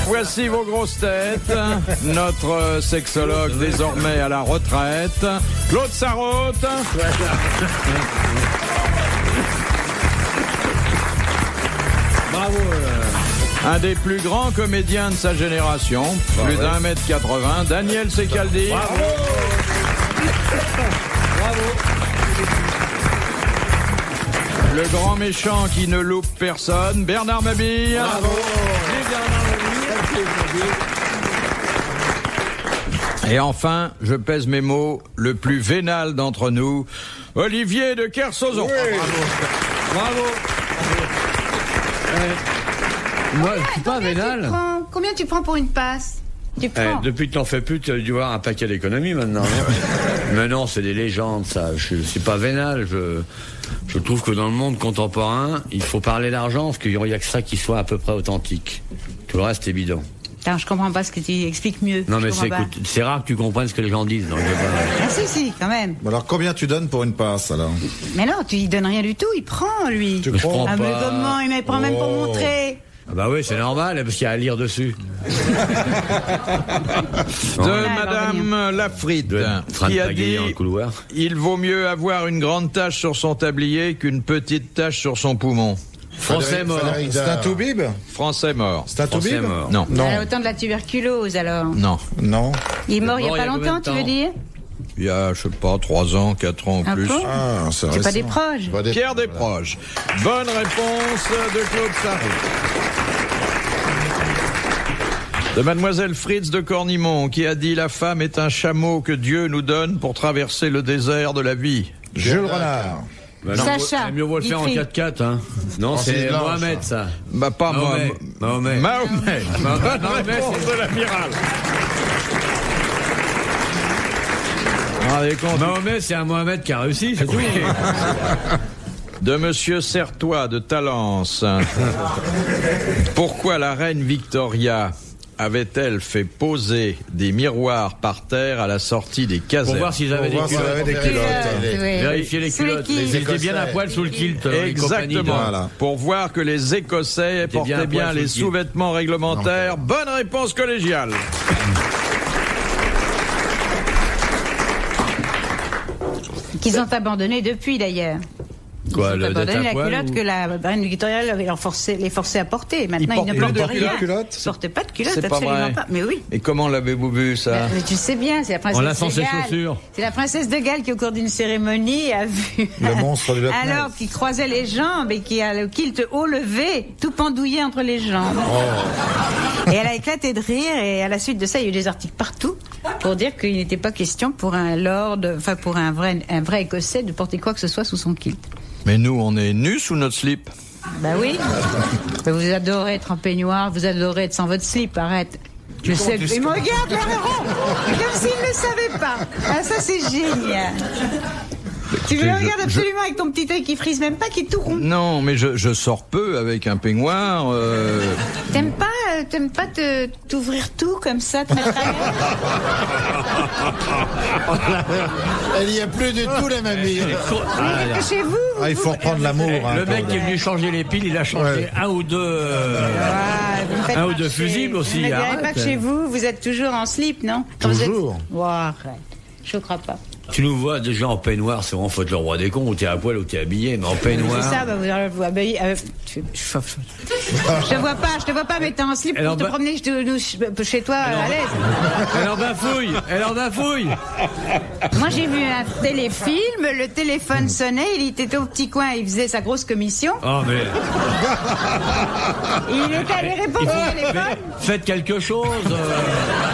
Voici vos grosses têtes. Notre sexologue désormais à la retraite, Claude Sarraute. Bravo. Un des plus grands comédiens de sa génération, plus d'1m80, Daniel Secaldi. Bravo. Bravo. Le grand méchant qui ne loupe personne, Bernard Mabille. Bravo. Et enfin, je pèse mes mots, le plus vénal d'entre nous, Olivier de Kersauzon. Oui. Bravo. Moi, je suis pas vénal. Combien tu prends pour une passe? Depuis que t'en fais plus, tu as dû voir un paquet d'économies maintenant. Mais non, c'est des légendes, ça. Je suis pas vénal. Je trouve que dans le monde contemporain, il faut parler d'argent, parce qu'il n'y a que ça qui soit à peu près authentique. Tout le reste est bidon. Attends, je comprends pas ce que tu expliques mieux. Non, mais c'est rare que tu comprennes ce que les gens disent. Donc Ah si, quand même. Bon, alors combien tu donnes pour une passe alors? Mais non, tu lui donnes rien du tout, il prend, lui. Tu crois? Ah, mais comment? Il me prend même pour montrer. Ah bah oui, c'est normal, parce qu'il y a à lire dessus. De Madame Lafrite, qui a dit dans le couloir. il vaut mieux avoir une grande tache sur son tablier qu'une petite tache sur son poumon. Français mort. C'est un toubib? Français mort. C'est un Français toubib? mort. Non. Il a autant de la tuberculose, alors. Non. Non. Il est mort il y a mort pas il y a combien longtemps, de tu veux temps dire? Il y a, je sais pas, 3 ans, 4 ans ou Ah plus. bon Ah, c'est C'est récent. pas des proches. Pas des- Pierre Desproges. Bonne réponse de Claude Sarraute. De Mademoiselle Fritz de Cornimont, qui a dit « La femme est un chameau que Dieu nous donne pour traverser le désert de la vie. Jules Renard. Bah non, Sacha, mieux vaut le faire en Guitry. 4x4, hein. Non, Francis c'est Blanche. Mohamed, ça. » Bah pas moi. Mahomet. Mahomet. Bonne réponse de l'amiral. Vous vous rendez compte? Mahomet, c'est un Mohamed qui a réussi, c'est tout. De Monsieur Certois de Talence. Pourquoi la reine Victoria avait-elle fait poser des miroirs par terre à la sortie des Pour casernes? voir s'ils avaient des Pour voir s'ils culottes. avaient des culottes. Oui. Vérifier les Sous les culottes. kilts. Ils étaient bien à poil sous le kilt. les compagnies de- Exactement. Voilà. Pour voir que les Écossais bien portaient à bien poil les sous le kilt. sous-vêtements réglementaires. Bonne réponse collégiale. Qu'ils ont abandonné depuis, d'ailleurs. Quoi, Ils ont le d'être abandonné à la poil culotte ou- que la reine Victoria les forçait à porter. Maintenant, portent ils ne plus portent de rien. culotte Ils ne portent pas de culotte, C'est pas absolument vrai. pas. Mais oui. Et comment l'avez-vous vu, ça? Mais tu sais bien, c'est la princesse En lassant de ses Galles. chaussures. C'est la princesse de Galles qui, au cours d'une cérémonie, a vu Le monstre du Loch Ness. alors qui croisait les jambes et qui a le kilt haut levé, tout pendouillé entre les jambes. Oh. Et elle a éclaté de rire, et à la suite de ça, il y a eu des articles partout pour dire qu'il n'était pas question pour un lord, enfin pour un vrai Écossais, de porter quoi que ce soit sous son kilt. Mais nous, on est nus sous notre slip. Bah oui. Mais vous adorez être en peignoir, vous adorez être sans votre slip, arrête. Je sais. Il me regarde, Laurent, comme s'il ne le savait pas. Ah, ça, c'est génial. Tu me regardes absolument avec ton petit œil qui frise même pas, qui est tout rond. Non, mais je sors peu avec un peignoir. T'aimes pas t'ouvrir tout comme ça, te mettre à l'aise? Elle y a plus du tout, la mamie. Chez vous, Ah, il faut reprendre l'amour. hein, Le mec quand qui est même. venu changer les piles, il a changé Ouais. un ou deux. vous me faites Un ou deux marcher. fusibles aussi, Vous ne me direz arrête. pas que chez vous, vous êtes toujours en slip, non? Toujours. Oh, arrête. Je ne crois pas. Tu nous vois déjà en peignoir, c'est vraiment faute le roi des cons, ou t'es à poil ou t'es habillé, mais en peignoir. C'est ça, bah, vous habillez. Je te vois pas, mais t'es en slip Alors, pour te bah- promener chez toi à l'aise. Elle en bafouille. Moi, j'ai vu un téléfilm, le téléphone sonnait, il était au petit coin, il faisait sa grosse commission. Oh, mais. Il était allé répondre au téléphone. Faites quelque chose.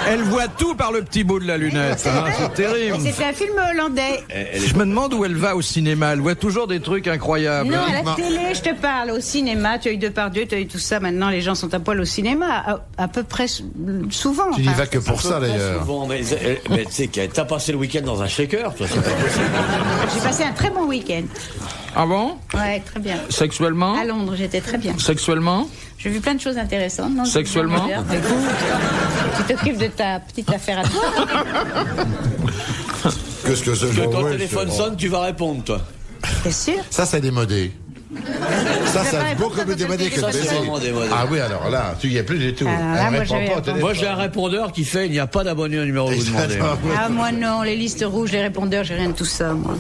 Elle voit tout par le petit bout de la lunette. Hein, c'est terrible. C'était un film hollandais. Je me demande où elle va au cinéma. Elle voit toujours des trucs incroyables. Non, à la télé, je te parle. Au cinéma, tu as eu Depardieu, tu as eu tout ça. Maintenant, les gens sont à poil au cinéma, à peu près souvent. Tu n'y enfin. vas que pour ça, d'ailleurs. Bon, mais tu sais que t'as passé le week-end dans un shaker, toi, c'est pas possible. J'ai passé un très bon week-end. Ah bon? Ouais, très bien. Sexuellement? À Londres, j'étais très bien. Sexuellement? J'ai vu plein de choses intéressantes. Non, Sexuellement? tu t'occupes de ta petite affaire à toi. Qu'est-ce que c'est? Que Bon, quand ouais, le téléphone c'est- sonne, tu vas répondre, toi. T'es sûr? Ça, c'est démodé. Ça c'est beaucoup plus démodé que Ça, le c'est baiser. vraiment démodé. Ah oui, alors là, tu y es plus du tout. Alors là, Elle moi, répond j'avais- pas au téléphone. Moi, j'ai un répondeur qui fait il n'y a pas d'abonné au numéro que vous demandez. Ah, moi non, les listes rouges, les répondeurs, j'ai rien de tout ça, moi.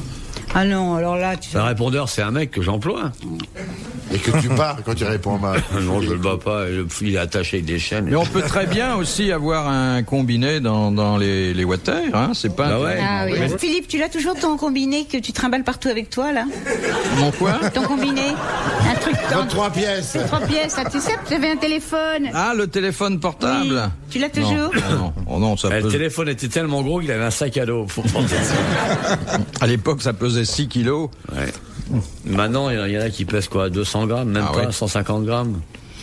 Ah non, alors là, tu Un répondeur, c'est un mec que j'emploie. Et que tu pars quand tu réponds mal. Non, je le bats pas. Il est attaché avec des chaînes. Mais on peut très bien aussi avoir un combiné dans les water, hein, c'est pas... Bah ouais. Ah oui. Mais- Philippe, tu l'as toujours ton combiné que tu trimbales partout avec toi, là? Mon quoi? Ton combiné? Un truc en 23 pièces. 3 pièces, là, tu sais, tu avais un téléphone. Ah, le téléphone portable. Oui. Tu l'as toujours? Non, oh non, ça Le pèse... téléphone était tellement gros qu'il avait un sac à dos pour porter ça. À l'époque, ça pesait 6 kilos. Ouais. Maintenant, il y en a qui pèsent quoi, 200 grammes, même Ah pas, ouais. 150 grammes.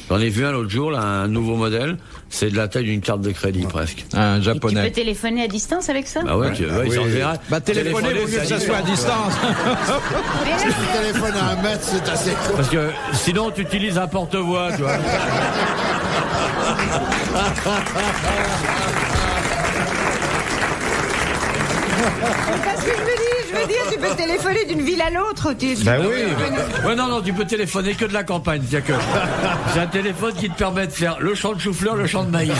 J'en ai vu un l'autre jour, là, un nouveau modèle. C'est de la taille d'une carte de crédit, presque. Un Et tu japonais. peux téléphoner à distance avec ça? Ah ouais, ils en verra. Bah, téléphoner, vaut mieux que ça soit à distance. Si tu téléphones à 1 mètre, c'est assez court. Parce que sinon, tu utilises un porte-voix, tu vois. Parce que je veux dire, tu peux téléphoner d'une ville à l'autre. Bah oui. Ouais, non, tu peux téléphoner que de la campagne. C'est-à-dire que j'ai un téléphone qui te permet de faire le champ de chou-fleur, le champ de maïs.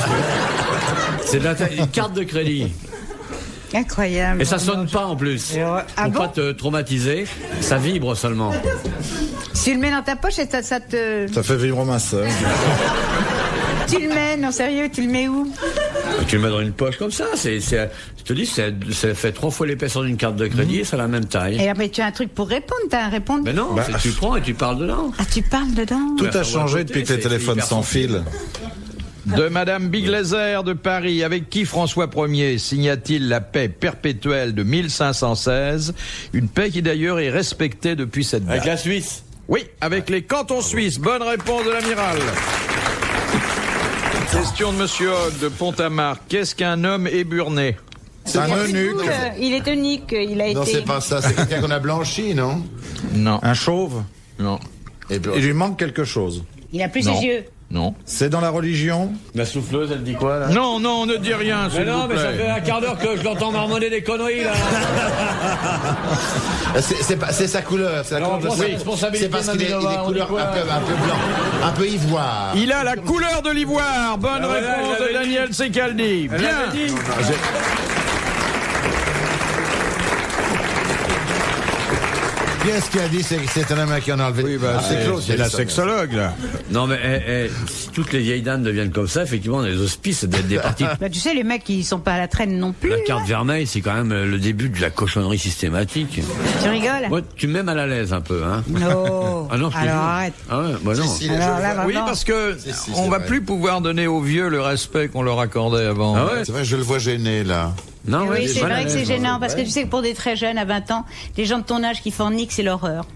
C'est de la taille, une carte de crédit. Incroyable. Et ça sonne pas en plus. Ah Pour bon pas te traumatiser, ça vibre seulement. Si tu le mets dans ta poche, et ça te... Ça fait vivre ma sœur. Tu le mets, non sérieux, tu le mets où? Tu le mets dans une poche comme ça. Je te dis, ça fait 3 fois l'épaisseur d'une carte de crédit et c'est la même taille. Et après, tu as un truc pour répondre, t'as un répondre. Mais non, tu prends et tu parles dedans. Ah, tu parles dedans? Tout Ouais, a faut changé écouter, depuis que les c'est téléphones hyper sans sensible. fil. De Madame Biglaser de Paris, avec qui François Ier signa-t-il la paix perpétuelle de 1516, une paix qui d'ailleurs est respectée depuis cette date. Avec la Suisse. Oui, avec les cantons suisses. Bonne réponse de l'amiral. Question de Monsieur Hogg de Pont-à-Marc. Qu'est-ce qu'un homme éburné? C'est un eunuque. Il est tonique, il a Non, été... c'est pas ça. C'est quelqu'un qu'on a blanchi, non? Non. Un chauve. Non. Et puis, Il lui manque quelque chose. Il a plus Non. ses yeux. Non. C'est dans la religion. La souffleuse, elle dit quoi, là? Non, non, ne dis rien, s'il Mais non, vous mais ça fait plaît. un quart d'heure que je l'entends marmonner des conneries, là. c'est sa couleur. C'est la Alors, on couleur prend de sa sa- responsabilité, C'est parce qu'il est Maminova, on couleur dit quoi un peu blanc, un peu ivoire. Il a la couleur de l'ivoire. Bonne Ah, voilà, réponse je de l'avais Daniel Secaldi. Elle Bien. l'avait dit. Qu'est-ce qu'il a dit? C'est un homme qui en a enlevé. Oui, bah, c'est Claude qui a la dit ça. sexologue, là. Non, mais si toutes les vieilles dames deviennent comme ça, effectivement, on a les hospices, d'être des parties. Bah, tu sais, les mecs, ils sont pas à la traîne non plus. La là. carte vermeille, c'est quand même le début de la cochonnerie systématique. Tu rigoles? Moi, tu me mets mal à l'aise un peu, hein. Non. Ah non, je te Alors jure. arrête. Ah ouais, bah non. Si, si, Alors je là, vois. Oui, vraiment. parce que Si, si, on c'est va vrai. plus pouvoir donner aux vieux le respect qu'on leur accordait avant. Ah ouais. C'est vrai, je le vois gêné, là. Non, Oui, ouais, c'est mal à vrai que c'est l'aise, gênant, moi. parce que tu sais que pour des très jeunes, à 20 ans, les gens de ton âge qui forniquent, c'est l'horreur.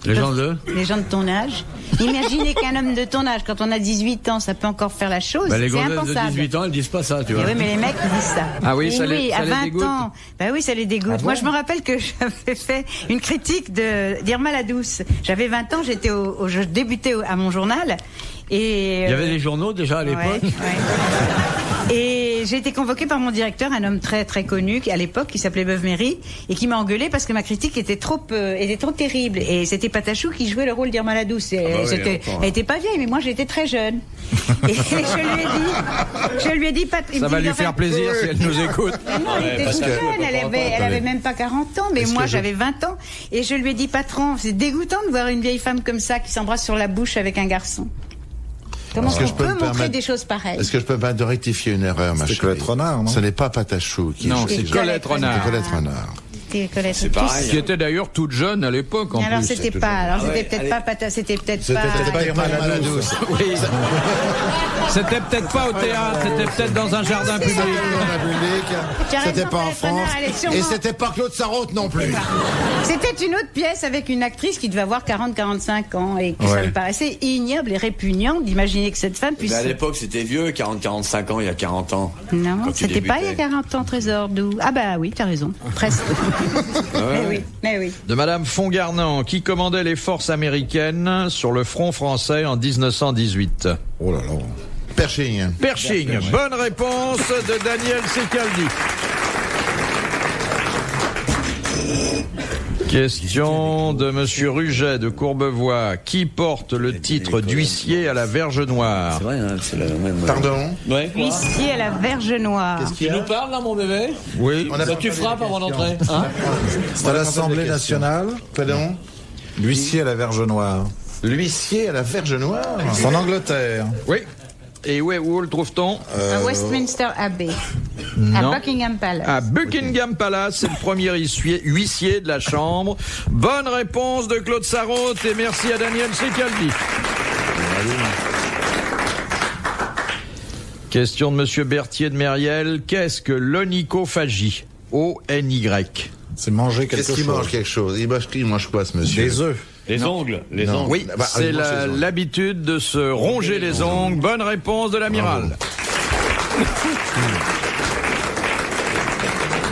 Les gens de? Les gens de ton âge. Imaginez qu'un homme de ton âge, quand on a 18 ans, ça peut encore faire la chose. Bah, les c'est gonzesses de impensable. 18 ans, elles disent pas ça, tu Et vois. oui, mais les mecs, ils disent ça. Ah oui, Et ça les- ça à les 20 dégoûte. ans. Bah oui, ça les dégoûte. Moi, je me rappelle que j'avais fait une critique d'Irma la Douce. J'avais 20 ans, je débutais à mon journal. Et, Il y avait des journaux déjà à l'époque. Ouais, ouais. Et j'ai été convoquée par mon directeur, un homme très très connu à l'époque, qui s'appelait Beuve-Méry, et qui m'a engueulé parce que ma critique était trop terrible. Et c'était Patachou qui jouait le rôle d'Irma la Douce. Et oui, longtemps. elle était pas vieille, mais moi j'étais très jeune. Et je lui ai dit, il Ça me va dit, lui enfin, faire plaisir si elle nous écoute. mais non, elle était parce toute que- jeune, elle avait même pas 40 ans, mais moi j'avais 20 ans. Et je lui ai dit, patron, c'est dégoûtant de voir une vieille femme comme ça qui s'embrasse sur la bouche avec un garçon. Comment Est-ce que on je peux peut me montrer permettre- des choses pareilles? Est-ce que je peux me permettre de rectifier une erreur, ma C'était chérie? Colette Renard, non? Ce n'est pas Patachou qui Non, joue. c'est Colette Renard. C'est Colette Renard. C'est pareil. Qui était d'ailleurs toute jeune à l'époque, en Alors plus. c'était pas, alors Ah ouais, c'était peut-être pas Pata, c'était peut-être C'était pas. peut-être pas Irma la Douce. Oui. C'était peut-être pas au théâtre, c'était peut-être dans un jardin public. Tu as C'était raison, pas en Colette Renard, France. elle est sûrement- Et c'était pas Claude Sarraute non plus. C'était une autre pièce avec une actrice qui devait avoir 40-45 ans et que ça Ouais. me paraissait ignoble et répugnant d'imaginer que cette femme puisse. Mais à l'époque, c'était vieux, 40-45 ans, il y a 40 ans. Non, Quand tu c'était pas il y a débutais. 40 ans, Trésor d'où. Ah bah oui, t'as raison, presque. Mais oui. De Madame Fongarnant, qui commandait les forces américaines sur le front français en 1918. Oh là là. Pershing. Pershing. Bonne réponse de Daniel Secaldi. Question de Monsieur Ruget de Courbevoie. Qui porte le titre d'huissier à la Verge Noire? C'est vrai, hein, c'est la même. Pardon? Ouais, quoi? Huissier à la Verge Noire. Tu nous parles là, mon bébé? Oui. Tu frappes avant d'entrer, hein? C'est à l'Assemblée nationale. Pardon? L'huissier à la Verge Noire. L'huissier à la Verge Noire? Ah. En Angleterre. Oui. Et où le trouve-t-on? À Westminster Abbey. Non. À Buckingham Palace. À Buckingham Palace, c'est le premier huissier de la Chambre. Bonne réponse de Claude Sarraute et merci à Daniel Secaldi. Question de Monsieur Berthier de Mériel. Qu'est-ce que l'onychophagie? O-N-Y. C'est manger quelque Qu'est-ce qu'il chose. mange quelque chose? Il mange quoi, ce monsieur? Des œufs. Les ongles, les ongles. Oui, Bah, c'est il mange les ongles. l'habitude de se ronger les ongles. Bonne réponse de l'amiral.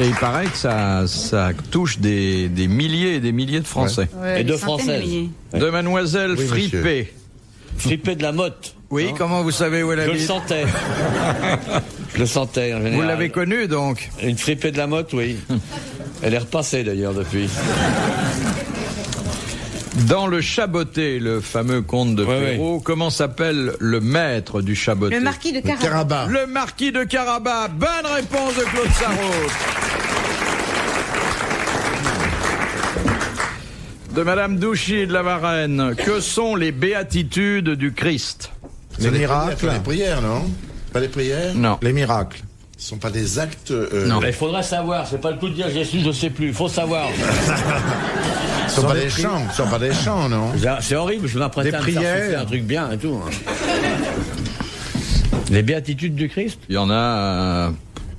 Et il paraît que ça touche des milliers et des milliers de Français. Ouais, Et des deux centaines Françaises. de milliers. De Mademoiselle Oui, monsieur. Fripé. Frippé de la motte. Oui, comment vous savez où elle Je le habite? sentais. Je le sentais, en général. Vous l'avez connue donc? Une frippée de la motte, oui. Elle est repassée d'ailleurs depuis. Dans le Chaboté, le fameux conte de Ouais, Perrault, comment s'appelle le maître du Chaboté? Le marquis de Carabas. Carabas. Le marquis de Carabas. Bonne réponse de Claude Sarraute. De Madame Douchy de la Varenne. Que sont les béatitudes du Christ? Les miracles. Pas les prières, non? Pas les prières? Non. Les miracles. Ce sont pas des actes. Non. Il faudrait savoir, c'est pas le coup de dire j'ai su, je sais plus. Il faut savoir. Ce sont pas des chants. Ce sont pas des chants, non? C'est horrible, je m'apprêtais Des à me faire prières. souffler un truc bien et tout. hein. Les béatitudes du Christ? Il y en a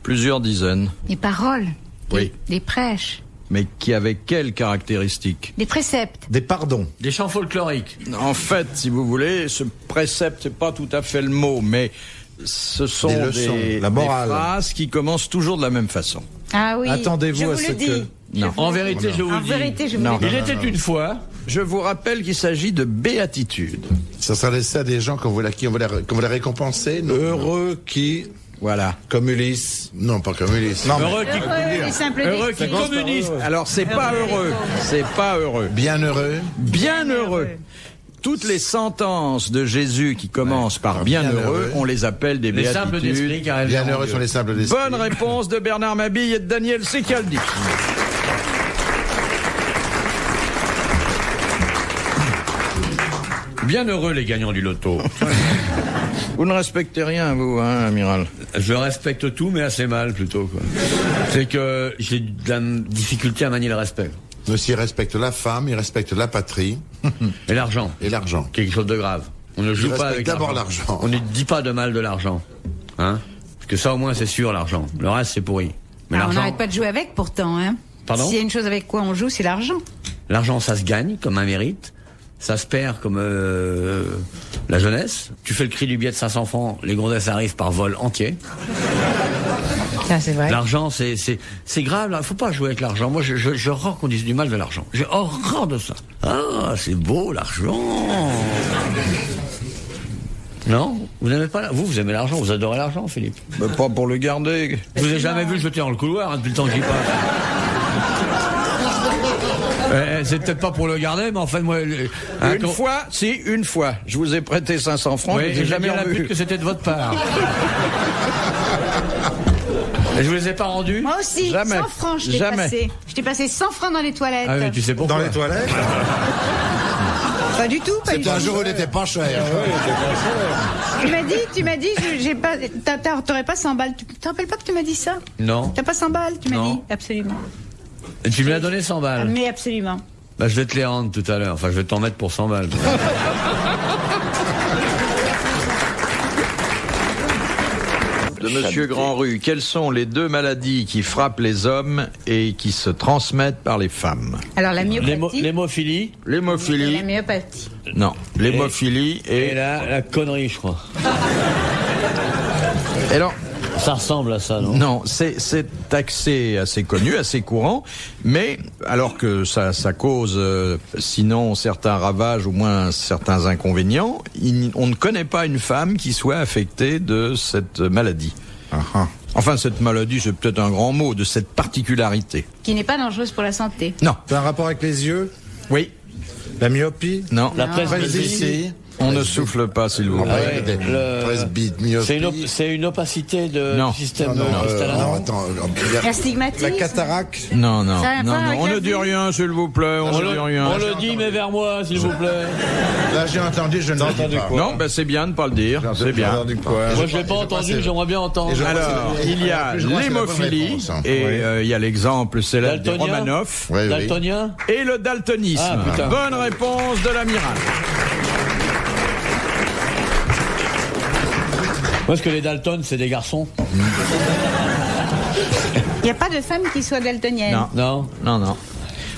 plusieurs dizaines. Des paroles. Oui. Des prêches. Mais qui avec quelles caractéristiques? Des préceptes. Des pardons. Des chants folkloriques. En fait, si vous voulez, ce précepte, c'est pas tout à fait le mot, mais ce sont Des leçons, la morale. des phrases qui commencent toujours de la même façon. Ah oui. Attendez-vous je à vous ce le dis. que- Non. En vérité, je vous En le dis. vérité, je vous Non. le dis. Il était une fois. Je vous rappelle qu'il s'agit de béatitude. Ça s'adressait à des gens qu'on voulait récompenser, non? Heureux qui, Voilà. comme Ulysse. Non, pas comme Ulysse. Non, mais Heureux qui, Heureux, les simples heureux qui disciples. communiste. Alors, c'est pas heureux. C'est pas heureux. Bienheureux. Bien heureux. Toutes les sentences de Jésus qui commencent par bienheureux, on les appelle des Les simples d'esprit, béatitudes. car elles Bienheureux verront sont Dieu. les simples d'esprit. Bonne réponse de Bernard Mabille et de Daniel Secaldi. Bienheureux les gagnants du loto. Vous ne respectez rien, vous, hein, amiral? Je respecte tout, mais assez mal plutôt. Quoi. C'est que j'ai de la difficulté à manier le respect. Monsieur respecte la femme, il respecte la patrie Et l'argent, et l'argent. quelque chose de grave. On ne joue pas respecte avec d'abord l'argent. On ne dit pas de mal de l'argent. Hein? Parce que ça au moins c'est sûr l'argent. Le reste c'est pourri. Mais Ah, on l'argent, n'arrête pas de jouer avec pourtant. Hein. Pardon? S'il y a une chose avec quoi on joue, c'est l'argent. l'argent ça se gagne comme un mérite. Ça se perd comme la jeunesse. Tu fais le cri du billet de 500 francs, les gonzesses arrivent par vol entier. Ça, c'est vrai. L'argent, c'est grave, là. Faut pas jouer avec l'argent. Moi, j'ai horreur qu'on dise du mal de l'argent. J'ai horreur de ça. Ah, c'est beau, l'argent. Non? Vous n'aimez pas, vous aimez l'argent, vous adorez l'argent, Philippe. Mais pas pour le garder. Je vous ai jamais vu le jeter dans le couloir, hein, depuis le temps que j'y passe. C'est peut-être pas pour le garder, mais en fait, moi... Une fois, je vous ai prêté 500 francs, Oui, je vous j'ai ai jamais jamais la pute revu. que c'était de votre part. Et je vous les ai pas rendus? Moi aussi, Jamais. 100 francs, je t'ai Jamais. passé. Je t'ai passé 100 francs dans les toilettes. Ah oui, tu sais pourquoi? Dans les toilettes. Pas du tout, pas du C'était tout. un jour où il n'était pas cher. Tu m'as dit, j'ai pas, t'aurais pas 100 balles. Tu te rappelles pas que tu m'as dit ça? Non. T'as pas 100 balles, tu m'as Non. dit? Absolument. Et tu me l'as donné 100 balles. Mais absolument. Bah, je vais te les rendre tout à l'heure. Enfin, je vais t'en mettre pour 100 balles. De Monsieur Grandrue, quelles sont les deux maladies qui frappent les hommes et qui se transmettent par les femmes? Alors, la myopathie. L'hémophilie. La L'hémophilie. myopathie. Non, l'hémophilie Et et... la connerie, je crois. Et alors, Ça ressemble à ça, non? non, c'est assez connu, assez courant, mais alors que ça cause sinon certains ravages, au moins certains inconvénients, on ne connaît pas une femme qui soit affectée de cette maladie. Enfin, cette maladie, c'est peut-être un grand mot, de cette particularité. Qui n'est pas dangereuse pour la santé. Non. C'est un rapport avec les yeux? Oui. La myopie? Non. La presbytie. Ici. On ne souffle pas, s'il vous plaît. C'est une opacité du système cristallin. Non, attends. L'astigmatisme. La cataracte? Non. Ça a pas On ne avec dit la vue. rien, s'il vous plaît. On ne dit rien. On le dit, mais vers moi, s'il vous plaît. Là, j'ai entendu, je ne le dis pas. Non, ben c'est bien de ne pas le dire. C'est bien. Moi, je l'ai pas entendu, j'aimerais bien entendre. Alors, il y a Je crois que c'est la bonne l'hémophilie, réponse, hein. et il y a l'exemple célèbre de Daltonien. Romanov, Oui, oui. Daltonien. et le daltonisme. Ah, putain. Bonne réponse de l'amiral. Parce que les Dalton, c'est des garçons. Il n'y a pas de femme qui soit daltonienne. Non. Non.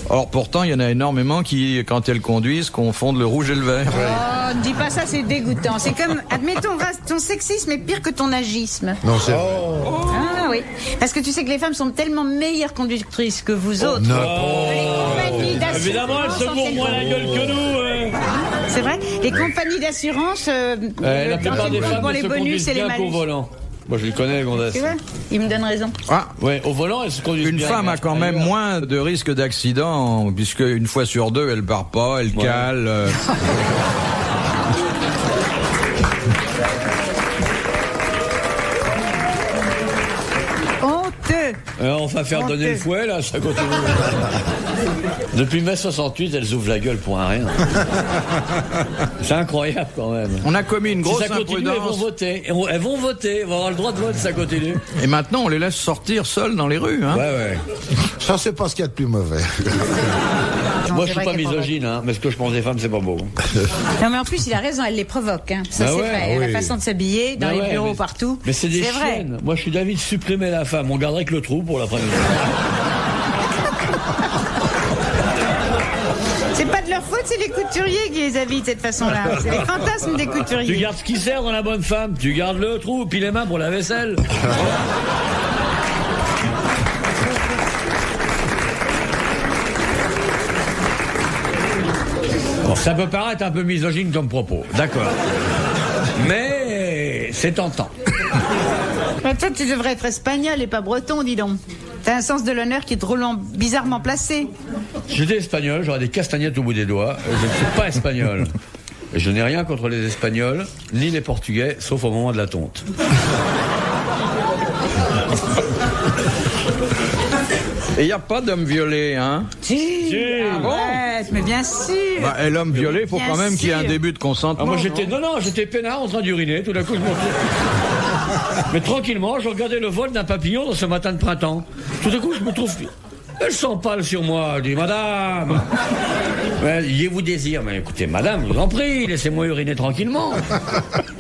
Or, pourtant, il y en a énormément qui, quand elles conduisent, confondent le rouge et le vert. Oh, ne dis pas ça, c'est dégoûtant. C'est comme, admettons, ton sexisme est pire que ton agisme. Non, c'est vrai. Ah oui. Parce que tu sais que les femmes sont tellement meilleures conductrices que vous autres. Les compagnies d'assurance. Évidemment, elles se bourrent moins la gueule que nous. C'est vrai. Les compagnies d'assurance, La plupart des femmes pour ne les se bonus conduisent et les bien qu'au malus. volant. Moi, je le connais, les gondesses. Tu vois, il me donne raison. Ah, Ouais, au volant, elles se conduisent une bien. femme a mais quand même ailleurs. moins de risques d'accident, puisque une fois sur deux, elle part pas, elle cale. Honteux. On va faire donner le fouet, là, ça continue. Depuis mai 68, elles ouvrent la gueule pour un rien. C'est incroyable, quand même. On a commis une Si grosse ça continue, elles vont imprudence. voter. Elles vont voter, elles vont avoir le droit de vote si ça continue. Et maintenant, on les laisse sortir seuls dans les rues. Hein. Ouais. Ça, c'est pas ce qu'il y a de plus mauvais. Non, Moi, c'est je suis vrai pas qu'elle misogyne, hein, mais ce que je pense des femmes, c'est pas beau. Non, mais en plus, il a raison, elle les provoque. Hein. Ça, Bah c'est ouais, vrai. oui. La façon de s'habiller, dans Bah les ouais, bureaux, mais- partout. Mais c'est des vrai. chiennes. Moi, je suis d'avis de supprimer la femme. On garderait que le trou pour l'après-midi. C'est pas de leur faute, c'est les couturiers qui les habillent de cette façon-là. C'est les fantasmes des Tu couturiers. gardes ce qui sert dans la bonne femme. Tu gardes le trou, puis les mains pour la vaisselle. Bon, ça peut paraître un peu misogyne comme propos, d'accord. Mais c'est tentant. Mais toi, tu devrais être espagnol et pas breton, dis donc. T'as un sens de l'honneur qui est drôlement, bizarrement placé. Si j'étais espagnol, j'aurais des castagnettes au bout des doigts. Je ne suis pas espagnol. Et je n'ai rien contre les Espagnols, ni les Portugais, sauf au moment de la tonte. Et il n'y a pas d'homme violé, hein. Si. Arrête, mais bien sûr. Bah, et l'homme violé, il faut Bien quand même qu'il y ait un sûr. début de consentement. Ah, moi j'étais j'étais peinard en train d'uriner, tout d'un coup je m'en Mais tranquillement, je regardais le vol d'un papillon dans ce matin de printemps. Tout d'un coup, je me trouve. Elle s'en parle sur moi, elle dit madame. Il vous désire, mais écoutez, madame, je vous en prie, laissez-moi uriner tranquillement.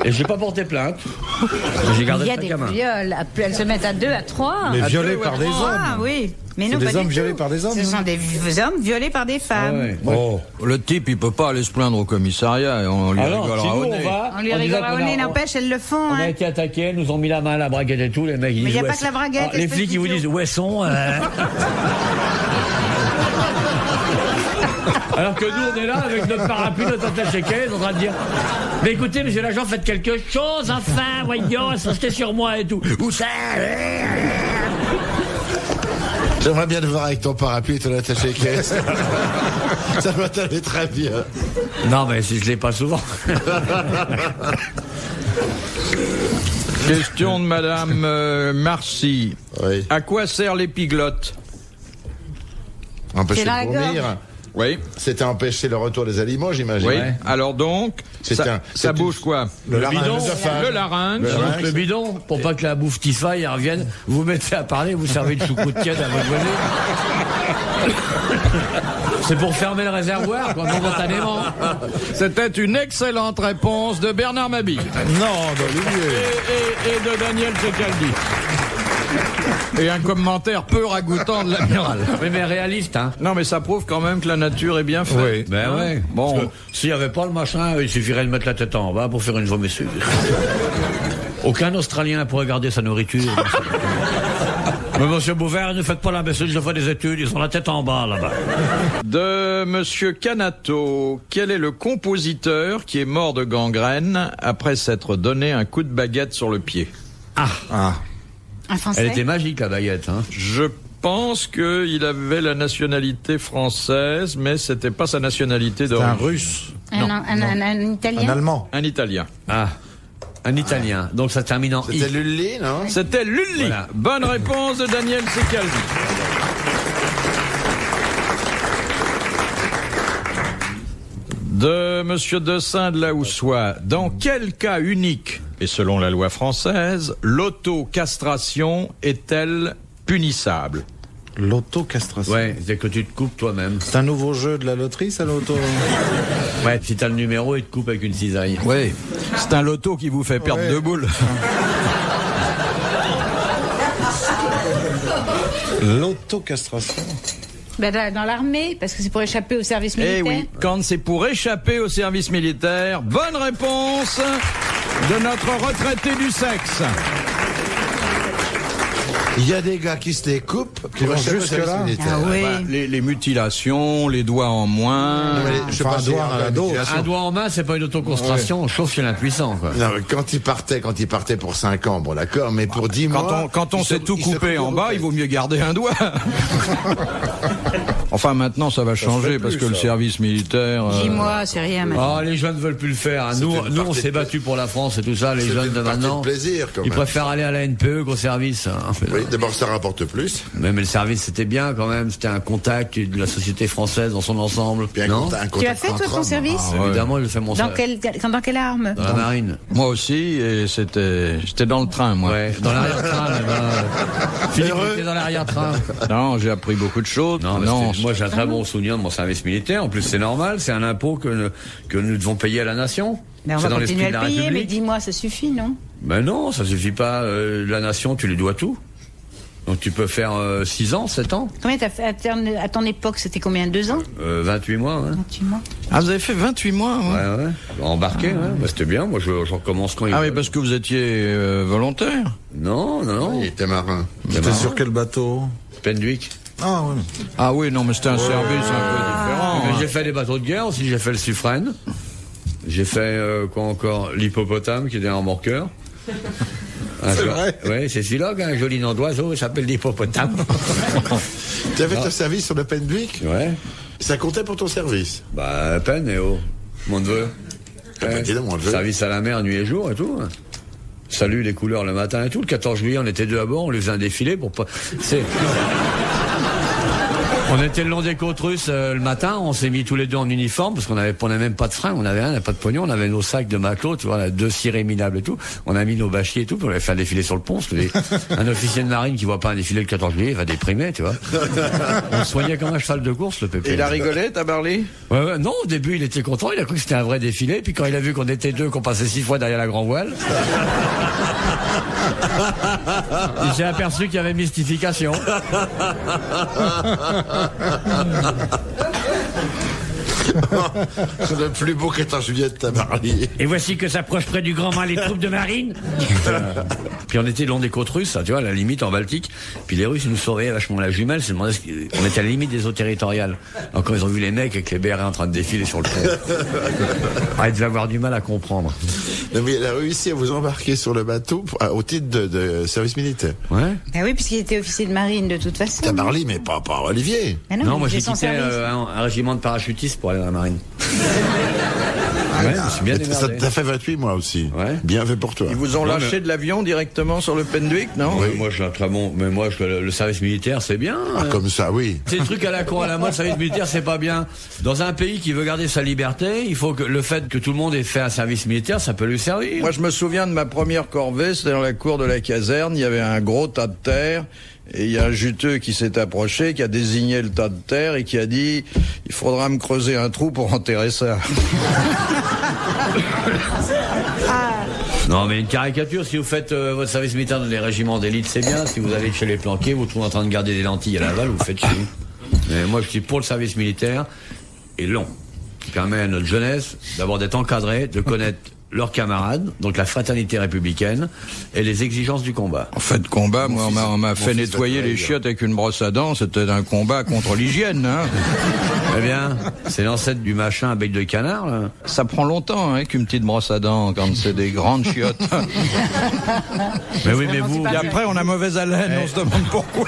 Et j'ai pas porté plainte. Mais j'ai gardé Il y le a sac des à main. viols. Elles se mettent à 2, à 3. Mais À violés deux, par ouais. des Ah hommes. oui. Mais C'est non, des pas du hommes tout. violés par des hommes. Ce sont des hommes violés par des Ah femmes. ouais. Oh. Le type, il peut pas aller se plaindre au commissariat. Et on lui Alors, rigolera si nous au on nez. va. On lui disant rigolera qu'on au nez, a- n'empêche, elles le font. On a Hein. été attaqués, nous ont mis la main à la braguette et tout, les mecs ils Mais disent. y a ouais, pas que la braguette, les espèce flics ils vous d'idiot. disent où sont Alors que nous on est là avec notre parapluie, notre attaché-caisse, en train de dire mais écoutez monsieur l'agent, faites quelque chose, enfin, voyons, restez sur moi et tout. Où ça? J'aimerais bien te voir avec ton parapluie et ton attaché-caisse. Ça va t'aller très bien. Non mais si je l'ai pas souvent. Question de Madame Marcy. Oui. À quoi sert l'épiglotte? Empêcher C'est la de vomir. Oui. C'était empêcher le retour des aliments, j'imagine. Oui. Ouais. Alors donc, C'est ça, un- ça c'est bouge une- quoi? Le larynx, bidon. l'œsophage. Le larynx. Le larynx. Le bidon, pour pas que la bouffe tifaille, elle revienne, vous mettez à parler, vous servez une choucroute tiède à votre voisine. C'est pour fermer le réservoir, quoi, momentanément. C'était une excellente réponse de Bernard Mabille. Non, d'Olivier. Et de Daniel Cecaldi. Et un commentaire peu ragoûtant de l'amiral. Oui, mais réaliste, hein. Non, mais ça prouve quand même que la nature est bien faite. Oui. Ben ouais. Bon. Parce que s'il n'y avait pas le machin, il suffirait de mettre la tête en bas pour faire une vomissure. Aucun Australien ne pourrait garder sa nourriture. Mais monsieur Bouvert, ne faites pas l'imbécile, je fais des études, ils ont la tête en bas là-bas. De Monsieur Canato, quel est le compositeur qui est mort de gangrène après s'être donné un coup de baguette sur le pied? Ah. Un Français. Elle était magique, la baguette. Hein. Je pense qu'il avait la nationalité française, mais c'était pas sa nationalité C'est un d'origine. russe. Un Italien. Un allemand. Un Italien. Ah, un Italien. Donc ça termine en I. C'était Lully, non? C'était Lully. Voilà. Bonne réponse de Daniel Secaldi. De Monsieur Dessin de la Houssoie. Dans quel cas unique, et selon la loi française, l'autocastration est-elle punissable? L'autocastration. Ouais, c'est que tu te coupes toi-même. C'est un nouveau jeu de la loterie, ça, l'auto. Ouais, si t'as le numéro, il te coupe avec une cisaille. Oui, c'est un loto qui vous fait perdre 2 boules. L'autocastration. Ben, dans l'armée, parce que c'est pour échapper au service militaire. Eh oui, quand c'est pour échapper au service militaire, bonne réponse de notre retraité du sexe. Il y a des gars qui se les coupent, qui vont vont chercher jusque le service là. militaire. Ah oui. Bah, les mutilations, les doigts en moins. Non, mais je sais Enfin, pas un si doigt en à la dos. mutilation. Un doigt en main, c'est pas une autoconstration, sauf chez l'impuissant, quoi. Non, mais quand il partait pour 5 ans, bon d'accord, mais pour 10 mois... Quand on il s'est se- tout il se coupé coupe en aux bas, fesses. il vaut mieux garder un doigt. Enfin, maintenant, ça va changer fait parce plus, que le ça. service militaire. 10 mois, c'est rien maintenant. Oh, les jeunes veulent plus le faire. Hein. C'était Nous, une on partie s'est de- battus pour la France et tout ça. Les C'était jeunes une de partie maintenant, de plaisir, quand ils même. préfèrent aller à la NPE qu'au service. Hein. Oui, d'abord ça rapporte plus. Mais le service, c'était bien quand même. C'était un contact de la société française dans son ensemble. Puis Non Tu as fait, toi, ton service Évidemment, je fais mon dans, service. dans quelle arme Dans la marine. Moi aussi, et j'étais dans le train, moi. Ouais, dans l'arrière-train, là-bas. Philippe était dans l'arrière-train. Non, j'ai appris beaucoup de choses. Non, mais moi j'ai un très bon souvenir de mon service militaire. En plus, c'est normal, c'est un impôt que nous devons payer à la nation. Ben, on C'est va dans continuer à l'esprit de le la payer, mais République. 10 mois, ça suffit, non? Ben non, ça suffit pas. La nation, tu lui dois tout. Donc tu peux faire 6 ans, 7 ans, Combien t'as fait à ton époque? C'était combien? 2 ans? 28 mois. Hein. 28 mois. Ah, vous avez fait 28 mois, hein. Ouais. Embarqué, ouais. Bah, c'était bien. Moi, je recommence quand il Ah veut. oui, parce que vous étiez volontaire. Non. Il était marin. C'était sur quel bateau? Penduic. Ah oui. Ah oui, non, mais c'était un service un peu différent. Mais hein. j'ai fait des bateaux de guerre aussi. J'ai fait le Suffren. J'ai fait quoi encore? L'hippopotame qui était un remorqueur. C'est vrai. Oui, c'est celui-là qui a un joli nom d'oiseau. Il s'appelle l'hippopotame. Tu avais ton service sur le Penduic? Ouais. Ça comptait pour ton service? Bah, à peine, et oh. Mon neveu. bah, dis donc, mon neveu. Service à la mer, nuit et jour et tout. Salut les couleurs le matin et tout. Le 14 juillet, on était deux à bord, on lui faisait un défilé pour pas. On était le long des côtes russes le matin, on s'est mis tous les deux en uniforme parce qu'on n'avait même pas de frein, on avait pas de pognon, on avait nos sacs de matelot, tu vois, là, 2 cirés minables et tout. On a mis nos bâchiers et tout, puis on avait fait un défilé sur le pont. Un officier de marine qui voit pas un défilé le 14 juillet, il va déprimer, tu vois. On se soignait comme un cheval de course, le pépé. Et il a rigolé, Tabarly? Ouais, non, au début, il était content, il a cru que c'était un vrai défilé, puis quand il a vu qu'on était deux, qu'on passait 6 fois derrière la grand voile, il s'est aperçu qu'il y avait mystification. C'est le plus beau 14 juillet de Tabarly. Et voici que s'approchent près du grand mât les troupes de marine. Puis on était le long des côtes russes, tu vois, à la limite en Baltique. Puis les Russes, ils nous surveillaient vachement la jumelle. On était à la limite des eaux territoriales. Alors quand ils ont vu les mecs avec les bérets en train de défiler sur le pont, ils devaient avoir du mal à comprendre. Non, mais il a réussi à vous embarquer sur le bateau au titre de service militaire. Ouais. Ah oui, puisqu'il était officier de marine de toute façon. Tabarly, mais pas Olivier. Ah Non, il moi faisait j'ai son quitté service. un régiment de parachutistes pour aller dans la marine. Ouais, je me suis bien Mais ça démerdé. t'a fait 28 mois aussi. Ouais. Bien fait pour toi. Ils vous ont Non, lâché de l'avion directement sur le Penduic, non? Oui, moi je suis un très bon, mais moi le service militaire c'est bien. Ah, comme ça, oui. C'est le truc à la con à la mode, le service militaire c'est pas bien. Dans un pays qui veut garder sa liberté, il faut que le fait que tout le monde ait fait un service militaire, ça peut lui servir. Moi, je me souviens de ma première corvée, c'était dans la cour de la caserne, il y avait un gros tas de terre, et il y a un juteux qui s'est approché, qui a désigné le tas de terre et qui a dit « Il faudra me creuser un trou pour enterrer ça. Non mais une caricature, si vous faites votre service militaire dans les régiments d'élite c'est bien, si vous allez chez les planqués, vous trouvez en train de garder des lentilles à l'aval, vous faites chier. Mais moi je suis pour le service militaire et long, qui permet à notre jeunesse d'abord d'être encadré, de connaître leurs camarades, donc la fraternité républicaine, et les exigences du combat. En fait, combat, moi, on m'a fait nettoyer les chiottes avec une brosse à dents, c'était un combat contre l'hygiène, hein. Eh bien, c'est l'ancêtre du machin à bec de canard, là. Ça prend longtemps, hein, qu'une petite brosse à dents, quand c'est des grandes chiottes. Mais oui, mais vous... Et après, on a mauvaise haleine, on se demande pourquoi.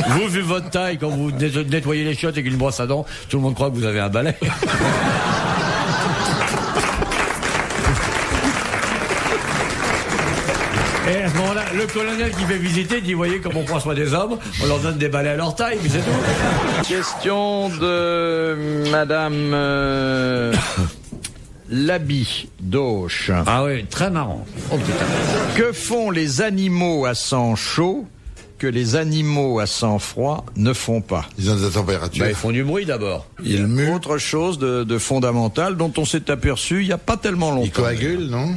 Vous, vu votre taille, quand vous nettoyez les chiottes avec une brosse à dents, tout le monde croit que vous avez un balai. Et à ce moment-là, le colonel qui fait visiter dit, voyez comme on prend soin des hommes, on leur donne des balais à leur taille, mais c'est tout. Question de Madame Labi d'Auch. Ah oui, très marrant. Oh, putain. Que font les animaux à sang chaud que les animaux à sang froid ne font pas? Ils ont des températures. Bah, ils font du bruit d'abord. Ils muent. Autre chose de fondamental dont on s'est aperçu il n'y a pas tellement longtemps. Ils coagulent, non?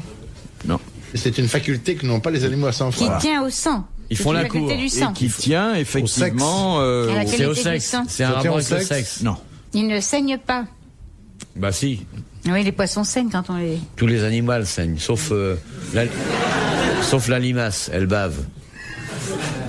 Non. C'est une faculté que n'ont pas les animaux à sang Qui froid. tient au sang. Ils C'est font une la faculté cour. du Et sang. qui tient effectivement... À la C'est au qualité du sexe. sang. C'est un Ça tient rapport au avec le sexe sexe. Non. Il ne saigne pas. Bah si, Oui, les poissons saignent quand on les... tous les animaux saignent, sauf la limace, elle bave.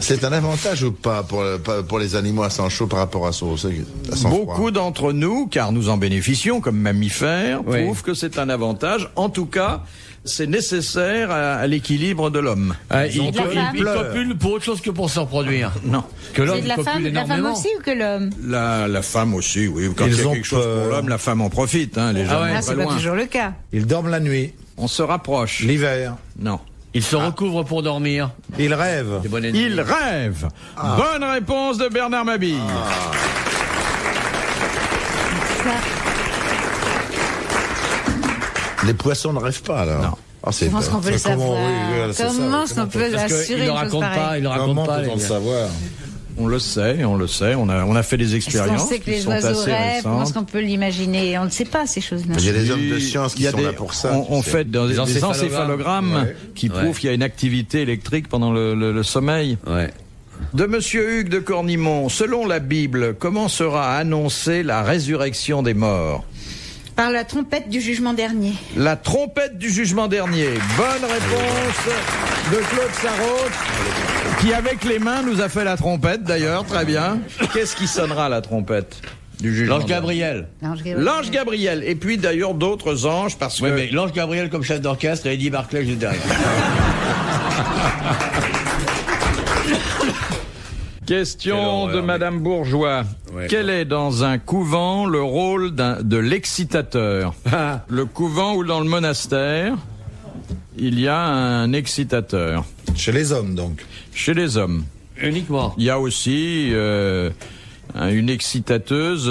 C'est un avantage ou pas pour les animaux à sang chaud par rapport à sang froid? Beaucoup d'entre nous, car nous en bénéficions comme mammifères, Oui. prouvent que c'est un avantage. En tout cas, c'est nécessaire à l'équilibre de l'homme. Il de la femme. copule pour autre chose que pour se reproduire. Non. Que C'est l'homme de la copule femme énormément. aussi ou que l'homme? La femme aussi, oui. Quand Ils il y a ont quelque chose peur. pour l'homme, la femme en profite. Hein, les gens ouais. vont Ah, pas c'est pas loin. toujours le cas. Ils dorment la nuit, On se rapproche. l'hiver. Non. Il se recouvre pour dormir. Ils rêvent. C'est bon ennemi. Il rêve. Bonne réponse de Bernard Mabille. Les poissons ne rêvent pas, alors? Non. Ah, c'est Comment est-ce qu'on peut le Ça, comment, savoir? oui, c'est ça, Comment oui, est-ce qu'on comment peut Parce qu'il assurer ne une chose raconte pas, pareille? il ne raconte Comment pas. peut-on les le gars. savoir? On le sait. On a fait des Est-ce qu'on expériences sait que qui les sont oiseaux assez rêvent? Comment est-ce récentes. qu'on peut l'imaginer? On ne sait pas ces choses-là. Il y a des hommes de science Il y qui a sont des- là pour ça. On tu sais. fait des Des encéphalogrammes. encéphalogrammes Ouais. qui Ouais. prouvent qu'il y a une activité électrique pendant le sommeil. Ouais. De Monsieur Hugues de Cornimont, selon la Bible, comment sera annoncée la résurrection des morts? Par la trompette du jugement dernier. La trompette du jugement dernier. Bonne réponse de Claude Sarraute, qui avec les mains nous a fait la trompette d'ailleurs, très bien. Qu'est-ce qui sonnera la trompette du jugement L'ange Gabriel. L'ange Gabriel, et puis d'ailleurs d'autres anges, parce Oui, que... mais l'ange Gabriel comme chef d'orchestre et Eddie Barclay juste derrière. Quelle Question horreur, de Madame Bourgeois. Ouais. Quel est dans un couvent le rôle de l'excitateur? Le couvent ou dans le monastère, il y a un excitateur. Chez les hommes, donc. Chez les hommes. Uniquement. Il y a aussi une excitateuse.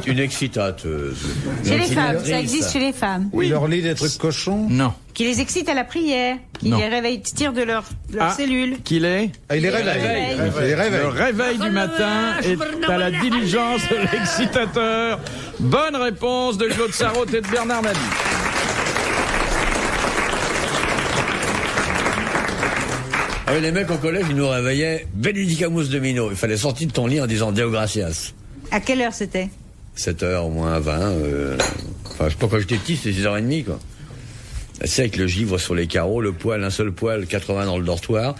Une excitateuse. Chez les femmes, ça Excitatrice. existe chez les femmes. Il leur lit des trucs cochons. Non. Qui les excite à la prière, qui Non. les réveille, tirent de leur Ah. cellule. Qu'il est Ah, il les réveille. réveille. Il les réveille. Le réveil du matin est à la diligence de l'excitateur. Bonne réponse de Claude Sarraute et de Bernard Mabille. Ah oui, les mecs au collège, ils nous réveillaient Benedicamus Domino. Il fallait sortir de ton lit en disant Deo Gratias. À quelle heure c'était? 7h au moins 20. Enfin, je sais pas, quand j'étais petit, c'était 6h30, quoi. C'est avec le givre sur les carreaux, le poêle, un seul poêle, 80 dans le dortoir,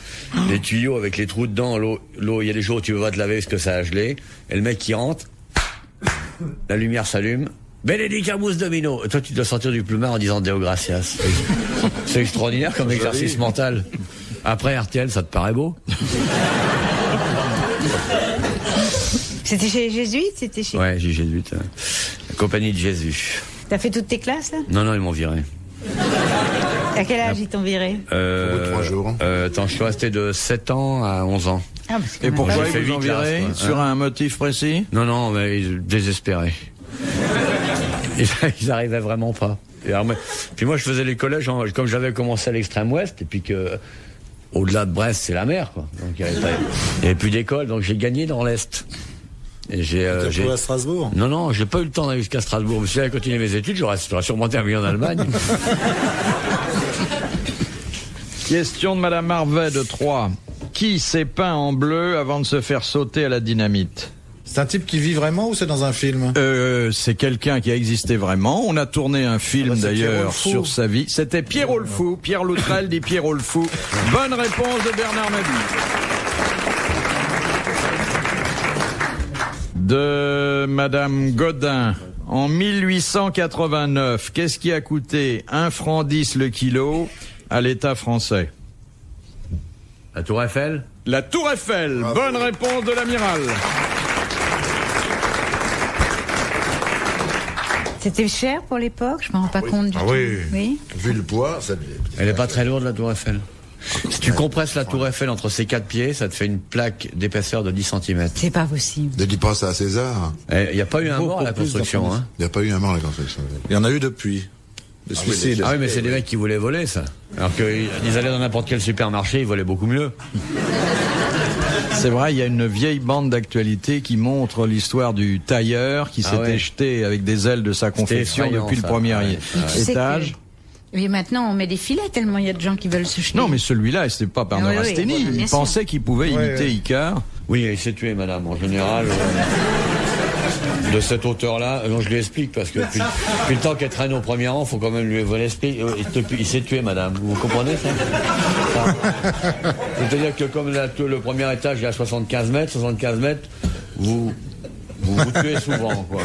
les tuyaux avec les trous dedans, l'eau, il y a des jours où tu veux pas te laver parce que ça a gelé, et le mec qui rentre, la lumière s'allume, Benedicamus Domino. Et toi, tu dois sortir du plumard en disant Deo Gratias. C'est extraordinaire comme exercice mental. Après RTL, ça te paraît beau? C'était chez les jésuites? C'était chez... Ouais, j'ai jésuite. La compagnie de Jésus. T'as fait toutes tes classes, là? Non, ils m'ont viré. À quel âge ils t'ont viré? Au bout de 3 jours. Attends, je suis resté de 7 ans à 11 ans. Ah, parce que Et maintenant- pourquoi j'ai fait ils vous ont 8 classes, viré? quoi. Sur un motif précis? Non, mais désespérés. Ils arrivaient vraiment pas. Et alors, puis moi, je faisais les collèges, comme j'avais commencé à l'extrême ouest, et puis que au-delà de Brest, c'est la mer, quoi. Donc il y avait plus d'école, donc j'ai gagné dans l'est. Et T'as trouvé à Strasbourg. Non, j'ai pas eu le temps d'aller jusqu'à Strasbourg. Si j'avais continué mes études, j'aurais sûrement terminé en Allemagne. Question de Madame Marvet de Troyes. Qui s'est peint en bleu avant de se faire sauter à la dynamite? C'est un type qui vit vraiment ou c'est dans un film? C'est quelqu'un qui a existé vraiment. On a tourné un film c'est Pierrot d'ailleurs le Fou. sur sa vie. C'était Pierrot le Fou. Pierre Loutrel dit Pierrot le Fou. Bonne réponse de Bernard Mabille. De Madame Godin. En 1889, qu'est-ce qui a coûté 1 franc 10 le kilo à l'État français? La Tour Eiffel? La Tour Eiffel. Bonne réponse de l'amiral. C'était cher pour l'époque, je me rends pas compte du tout. Oui. Vu le poids, ça... Elle est pas très lourde, la Tour Eiffel. Si tu compresses la Tour Eiffel entre ses 4 pieds, ça te fait une plaque d'épaisseur de 10 cm. C'est pas possible. Ne dis pas ça à César. Il n'y a pas eu un mort à la construction, hein. Il n'y a pas eu un mort à la construction. Il y en a eu depuis. Des suicides. Ah oui, mais c'est des mecs qui voulaient voler, ça. Alors qu'ils allaient dans n'importe quel supermarché, ils volaient beaucoup mieux. C'est vrai, il y a une vieille bande d'actualité qui montre l'histoire du tailleur qui s'était jeté avec des ailes de sa confection effrayant, depuis ça. le premier Tu sais étage. Oui, maintenant on met des filets tellement il y a de gens qui veulent se jeter. Non, mais celui-là, c'était pas par Ah oui, neurasthénie. oui, bien Il sûr. pensait qu'il pouvait imiter Icare. Oui, il s'est tué, madame, en général. De cette hauteur-là, non, je lui explique, parce que depuis le temps qu'elle traîne au premier rang, faut quand même lui voler l'esprit. Il s'est tué, madame. Vous comprenez ça? C'est-à-dire que comme le premier étage est à 75 mètres, vous tuez souvent, quoi.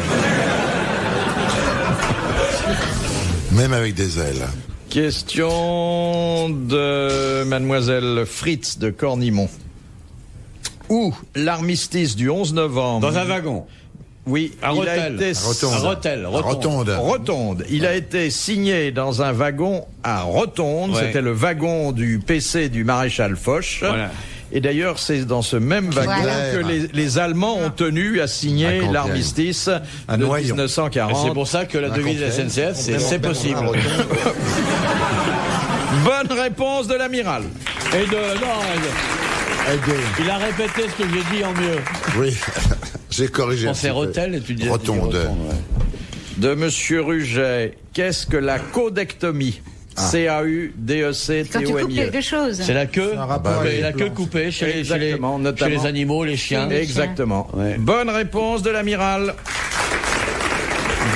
Même avec des ailes. Question de mademoiselle Fritz de Cornimont. Où l'armistice du 11 novembre... Dans un wagon. Oui, À il a Rethel. été... Rotonde. Il a été signé dans un wagon à Rotonde. Ouais. C'était le wagon du PC du maréchal Foch. Voilà. Et d'ailleurs, c'est dans ce même wagon Voilà. que les Allemands ont tenu à signer Compiègne. l'armistice À de Noyon. 1940. Et c'est pour ça que la devise de la SNCF, c'est possible. Bonne réponse de l'amiral. Et il a répété ce que j'ai dit en mieux. Oui, j'ai corrigé. On s'est Rotel et tu disais Rotonde. De Monsieur Ruget, qu'est-ce que la caudectomie? C-A-U-D-E-C-T-O-M-I-E. Quand tu coupes quelque chose. C'est la queue, un rapport avec la les queue plantes. coupée chez les Notamment. animaux, les chiens. Exactement. Ouais. Bonne réponse de l'amiral.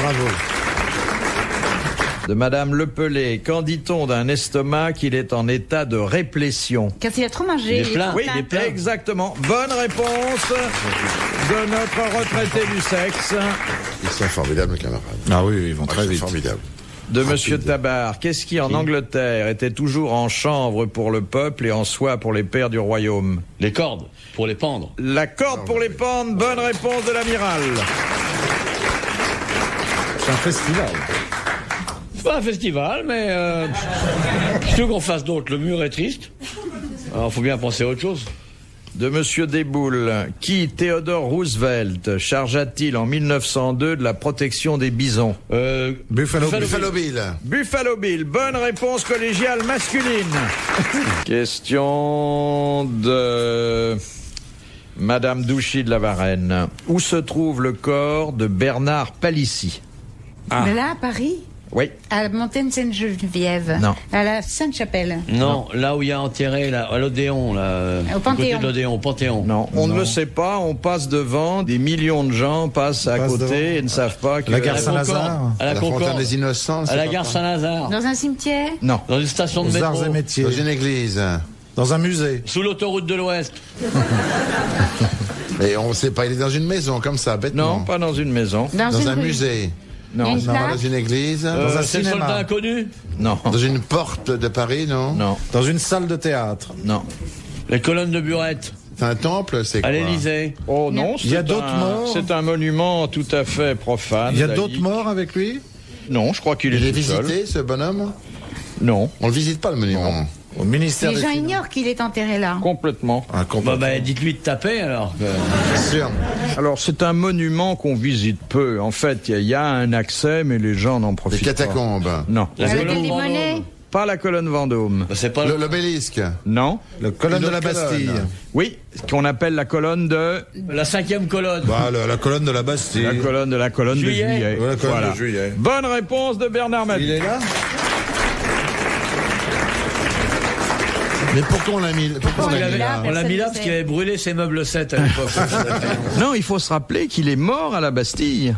Bravo. De Madame Lepelé, qu'en dit-on d'un estomac qu'il est en état de réplétion? Quand il a trop mangé, Il est plein. trop Oui, exactement. Bonne réponse de notre retraité du sexe. Ils sont formidables, mes camarades. Ah oui, ils vont Ils très sont vite. formidables. De Monsieur Tabar, qu'est-ce qui en Angleterre était toujours en chanvre pour le peuple et en soie pour les pères du royaume? Les cordes, pour les pendre. La corde pour les pendre, bonne réponse de l'amiral. C'est un festival. C'est pas un festival, mais je veux qu'on fasse d'autres. Le mur est triste. Alors, faut bien penser à autre chose. De Monsieur Desboules, qui Theodore Roosevelt chargea-t-il en 1902 de la protection des bisons? Buffalo Bill. Buffalo Bill. Buffalo Bill, bonne réponse collégiale masculine. Question de Madame Douchy de la Varenne. Où se trouve le corps de Bernard Palissy? Mais là, à Paris, Oui. à la Montagne Sainte-Geneviève. Non. À la Sainte-Chapelle. Non, là où il y a enterré, là, à l'Odéon, là. Au Panthéon. Du côté de l'Odéon, au Panthéon. Non, on ne le sait pas, on passe devant, des millions de gens passent à Passe côté devant. et ne savent pas que... La gare À la Saint-Lazare. Concorde. À la La fontaine Concorde. des Innocents. À c'est la pas gare pas- Saint-Lazare. Dans un cimetière. Non. Dans une station de Aux métro. arts et métiers. Dans une église. Dans un musée. Sous l'autoroute de l'Ouest. Et on ne sait pas, il est dans une maison, comme ça, bêtement. Non, pas dans une maison. Dans Dans une un rue. musée. Il y a Non, une Non, plaque. dans une église. Dans un C'est le cinéma. soldat inconnu. non, Dans une porte de Paris, non? non, Dans une salle de théâtre. non. Les colonnes de Burette. C'est un temple, c'est quoi? À l'Élysée. Oh non, Il y a c'est d'autres morts C'est un monument tout à fait profane. Il y a laïque. d'autres morts avec lui? Non, je crois qu'il Il est est tout seul. visité, ce bonhomme? Non, On le visite pas, le monument. Au ministère Les des gens Finances. ignorent qu'il est enterré là. complètement. Ah, complètement. Bah, dites-lui de taper, alors. Bien sûr. Alors, c'est un monument qu'on visite peu. En fait, il y a un accès, mais les gens n'en Les profitent pas. catacombes. Non, La Avec colonne des Vendôme. monnaies. pas la colonne Vendôme. Bah, c'est pas L'obélisque. Non. Le colonne Une de la autre Bastille. colonne. Oui, ce qu'on appelle la colonne de... la 5e colonne. Bah, la colonne de la Bastille. La colonne de Juillet. de juillet. Ouais, la colonne Voilà. de juillet. Bonne réponse de Bernard Il Mabille. est là? Mais pourquoi on l'a mis, On l'a mis là parce qu'il avait brûlé ses meubles 7 à l'époque. Non, il faut se rappeler qu'il est mort à la Bastille.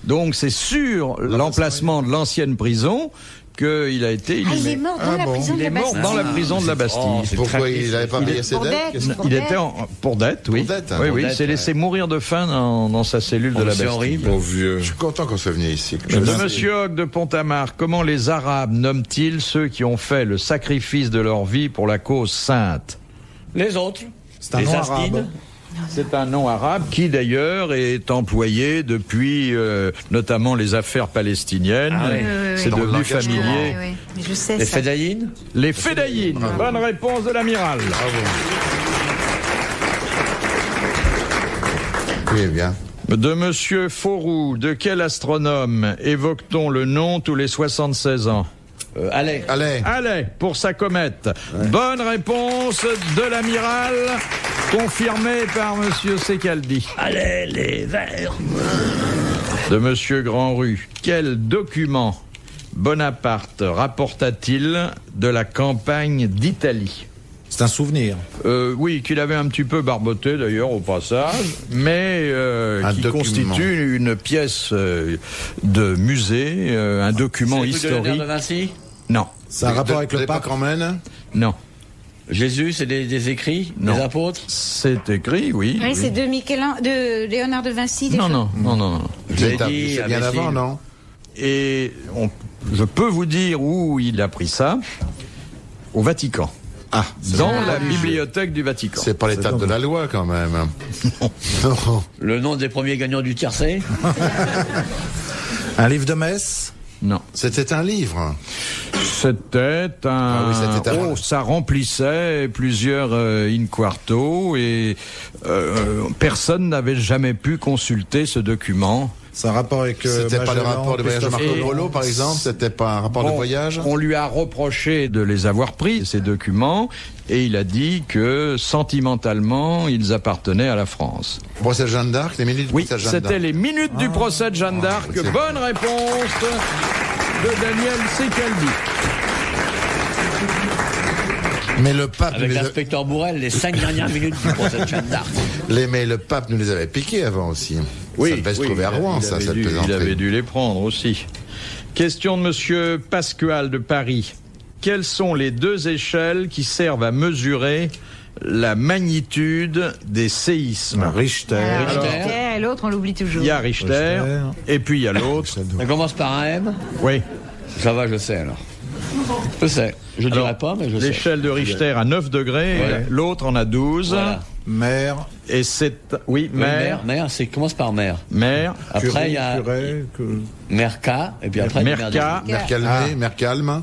Donc c'est sur l'emplacement de l'ancienne prison qu'il a été inhumé. Ah, il est mort dans la prison de la Bastille. Il est mort dans la prison de la Bastille. Pourquoi il n'avait pas payé ses Pour dettes? dette. Il était pour dette, oui. Pour dette, hein. Oui, oui, Pour il s'est dette, laissé mourir de faim dans sa cellule de la C'est Bastille. horrible. Bon vieux. Je suis content qu'on soit venu ici. De Monsieur Hogg de Pont-à-Marc, comment les Arabes nomment-ils ceux qui ont fait le sacrifice de leur vie pour la cause sainte? Les autres. C'est un les nom Astides. arabe. C'est un nom arabe qui d'ailleurs est employé depuis notamment les affaires palestiniennes. Ah oui. C'est Dans le devenu langage familier. Ouais, ouais. Mais je sais Les ça. Fédayines. Les Fédayines. Bonne réponse de l'amiral. Oui, bien. De Monsieur Fauroux, de quel astronome évoque-t-on le nom tous les 76 ans? Allez. Allez. Allez, pour sa comète. Bonne réponse de l'amiral, confirmée par Monsieur Secaldi. Allez, les Verts. De Monsieur Grandrue, quel document Bonaparte rapporta-t-il de la campagne d'Italie? C'est un souvenir. Oui, qu'il avait un petit peu barboté d'ailleurs au passage, mais Un qui document. constitue une pièce de musée, un document C'est le truc de Léonard historique. de Vinci. Non, C'est un rapport avec le L'époque pape. romaine. non, Jésus, c'est des écrits, Non. des apôtres. c'est écrit, oui. Oui, c'est de de Léonard de Vinci. Non, non, non, non, non. l'ai C'est dit, c'est bien imbécile. avant, non? Et je peux vous dire où il a pris ça. Au Vatican. Ah, Dans la bibliothèque du Vatican. c'est pas l'étape de la loi quand même. Non. Le nom des premiers gagnants du tiercé. Un livre de messe. Non. C'était un livre. C'était un... Ah oui, c'était un- Oh, ça remplissait plusieurs in quarto et personne n'avait jamais pu consulter ce document. C'est un rapport avec. C'était pas le Magellan, rapport de voyage de Marco Christophe Polo, Colomb. par exemple. C'était pas un rapport de Bon, voyage. On lui a reproché de les avoir pris, ces documents, et il a dit que sentimentalement, ils appartenaient à la France. Procès de Jeanne d'Arc, les minutes du Oui, procès de Jeanne d'Arc. c'était les minutes du procès de Jeanne d'Arc. c'est- Bonne réponse de Daniel Secaldi. Mais le pape, Avec nous les a- l'inspecteur Bourrel, les 5 dernières minutes du procès de Jeanne d'Arc. mais le pape nous les avait piqués avant aussi. Ça devait se trouver à Rouen, ça, cette il plaisanterie. avait dû les prendre aussi. Question de Monsieur Pasquale de Paris. Quelles sont les deux échelles qui servent à mesurer la magnitude des séismes? Richter. Richter. Et l'autre, on l'oublie toujours. Il y a Richter, et puis il y a l'autre. Ça commence par un M. Oui. Ça va, je sais alors. Je sais. Je Alors, dirais pas, mais je sais. l'échelle de Richter à 9 degrés, Voilà. l'autre en a 12. Voilà. Mère. Et c'est... Oui, Oui, mer, Mère, c'est commence par mère. mer, Après, il y a Curé, que- Mère K, et puis après, il y a Merca. Mère Mercalmé, Mercalme.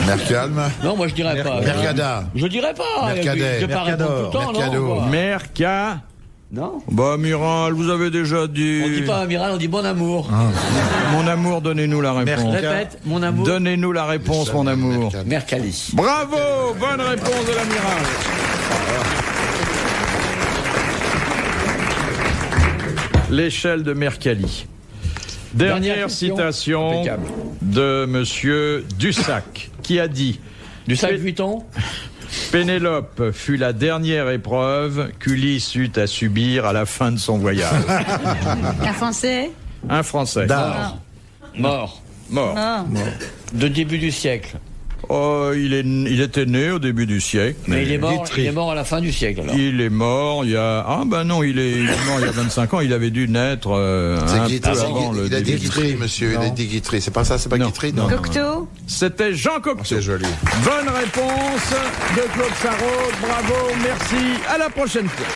Mercalme. Non, moi je dirais pas. Mercada. Je dirais pas. Mercadet. Je vais pas répondre tout le temps, Mercado. non, quoi. Merca. Non. Bah, amiral, vous avez déjà dit... On dit pas amiral, on dit bon amour. Mon amour, donnez-nous la réponse. Répète, mon amour. Donnez-nous la réponse, mon amour. Mercalme. Mercalli. Bravo, bonne réponse de l'amiral. L'échelle de Mercalli. Dernière Dernière question. citation Impeccable. de Monsieur Dussac, qui a dit Du sac Vuitton. Pénélope fut la dernière épreuve qu'Ulysse eut à subir à la fin de son voyage. Un Français. Un Français. D'art. Mort. Mort. Ah. De début du siècle. Oh, il était né au début du siècle. Mais il est mort, Guitry. il est mort à la fin du siècle alors. Il est mort il y a... Ah ben non, il est mort il y a 25 ans. Il avait dû naître C'est un Guitry. peu avant le Il a dit début. Guitry, monsieur. Il a dit Guitry. C'est pas ça, c'est pas Non. Guitry, Non. non? Cocteau. C'était Jean Cocteau. C'est joli. Bonne réponse de Claude Sarraute. Bravo, merci. À la prochaine fois.